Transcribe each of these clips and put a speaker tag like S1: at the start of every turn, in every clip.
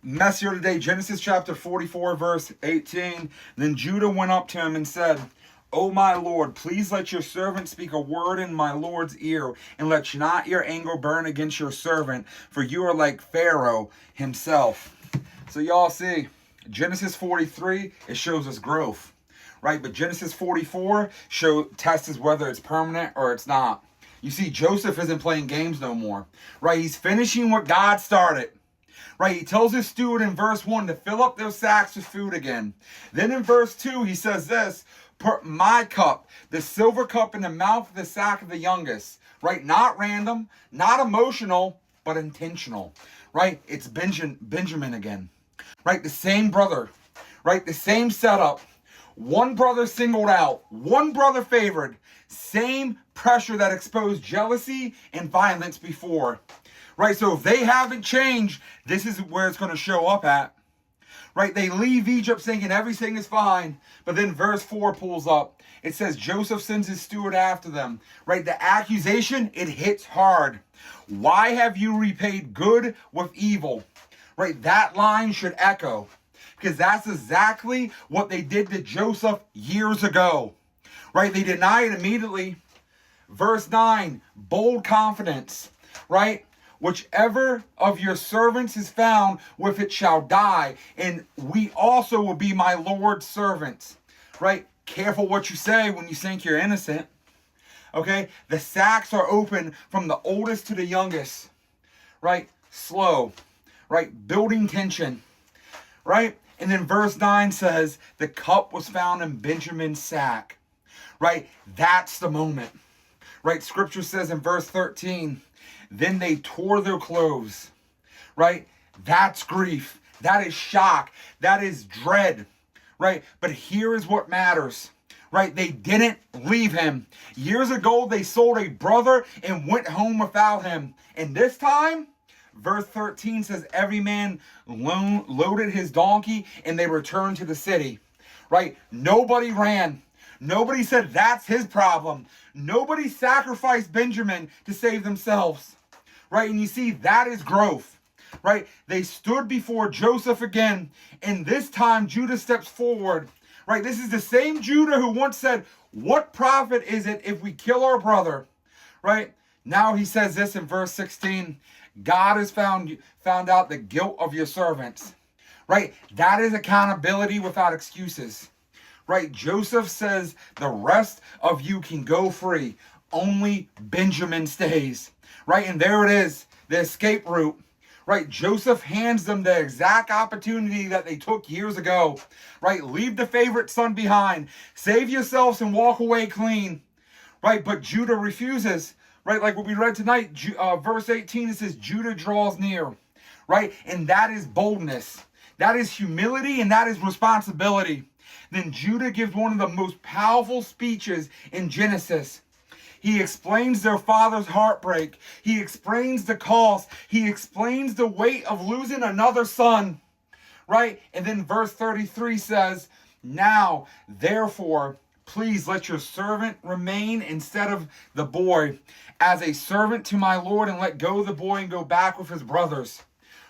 S1: Messier today, Genesis chapter 44, verse 18. Then Judah went up to him and said, O my Lord, please let your servant speak a word in my Lord's ear, and let not your anger burn against your servant, for you are like Pharaoh himself. So y'all see, Genesis 43, it shows us growth, right? But Genesis 44 tests us whether it's permanent or it's not. You see, Joseph isn't playing games no more, right? He's finishing what God started. Right, he tells his steward in verse 1 to fill up their sacks with food again. Then in verse 2, he says this, put my cup, the silver cup, in the mouth of the sack of the youngest. Right, not random, not emotional, but intentional. Right, it's Benjamin again. Right, the same brother. Right, the same setup. One brother singled out, one brother favored. Same pressure that exposed jealousy and violence before. Right, so if they haven't changed, this is where it's going to show up at. Right, they leave Egypt thinking everything is fine, but then verse 4 pulls up. It says Joseph sends his steward after them. Right, the accusation, it hits hard. Why have you repaid good with evil? Right, that line should echo, because that's exactly what they did to Joseph years ago. Right, they deny it immediately. Verse 9, bold confidence. Right, whichever of your servants is found, with it shall die, and we also will be my Lord's servants. Right? Careful what you say when you think you're innocent. Okay? The sacks are open from the oldest to the youngest. Right? Slow. Right? Building tension. Right? And then verse 9 says, the cup was found in Benjamin's sack. Right? That's the moment. Right? Scripture says in verse 13, then they tore their clothes, right? That's grief. That is shock. That is dread, right? But here is what matters, right? They didn't leave him. Years ago, they sold a brother and went home without him. And this time, verse 13 says, every man loaded his donkey and they returned to the city, right? Nobody ran. Nobody said that's his problem. Nobody sacrificed Benjamin to save themselves. Right, and you see, that is growth, right? They stood before Joseph again, and this time Judah steps forward, right? This is the same Judah who once said, what profit is it if we kill our brother, right? Now he says this in verse 16, God has found out the guilt of your servants, right? That is accountability without excuses, right? Joseph says the rest of you can go free. Only Benjamin stays. Right, and there it is, the escape route. Right, Joseph hands them the exact opportunity that they took years ago. Right, leave the favorite son behind. Save yourselves and walk away clean. Right, but Judah refuses. Right, like what we read tonight, verse 18, it says Judah draws near. Right, and that is boldness. That is humility and that is responsibility. Then Judah gives one of the most powerful speeches in Genesis. He explains their father's heartbreak. He explains the cost. He explains the weight of losing another son. Right? And then verse 33 says, now, therefore, please let your servant remain instead of the boy as a servant to my Lord, and let go the boy and go back with his brothers.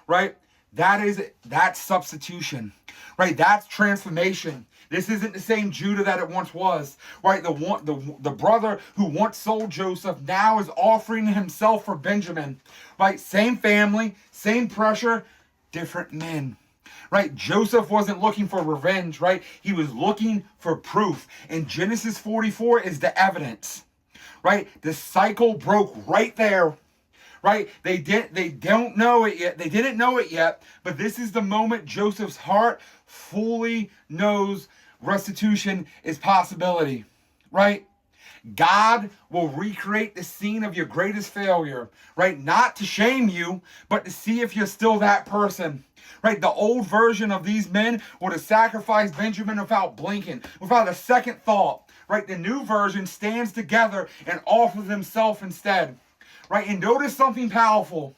S1: Right? That's substitution. Right? That's transformation. This isn't the same Judah that it once was, right? The brother who once sold Joseph now is offering himself for Benjamin, right? Same family, same pressure, different men, right? Joseph wasn't looking for revenge, right? He was looking for proof. And Genesis 44 is the evidence, right? The cycle broke right there. Right? They don't know it yet. They didn't know it yet, but this is the moment Joseph's heart fully knows restitution is possibility. Right? God will recreate the scene of your greatest failure, right? Not to shame you, but to see if you're still that person. Right? The old version of these men would have sacrificed Benjamin without blinking, without a second thought. Right? The new version stands together and offers himself instead. Right? And notice something powerful.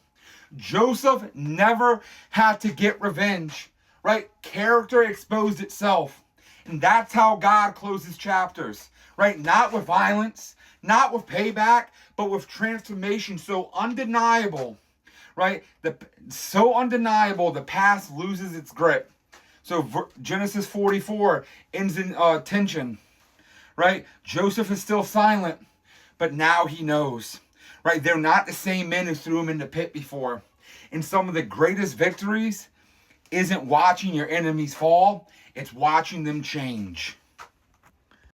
S1: Joseph never had to get revenge. Right? Character exposed itself. And that's how God closes chapters. Right? Not with violence, not with payback, but with transformation so undeniable. right? So undeniable, the past loses its grip. So Genesis 44 ends in tension, right? Joseph is still silent, but now he knows, right? They're not the same men who threw him in the pit before. And some of the greatest victories isn't watching your enemies fall, it's watching them change.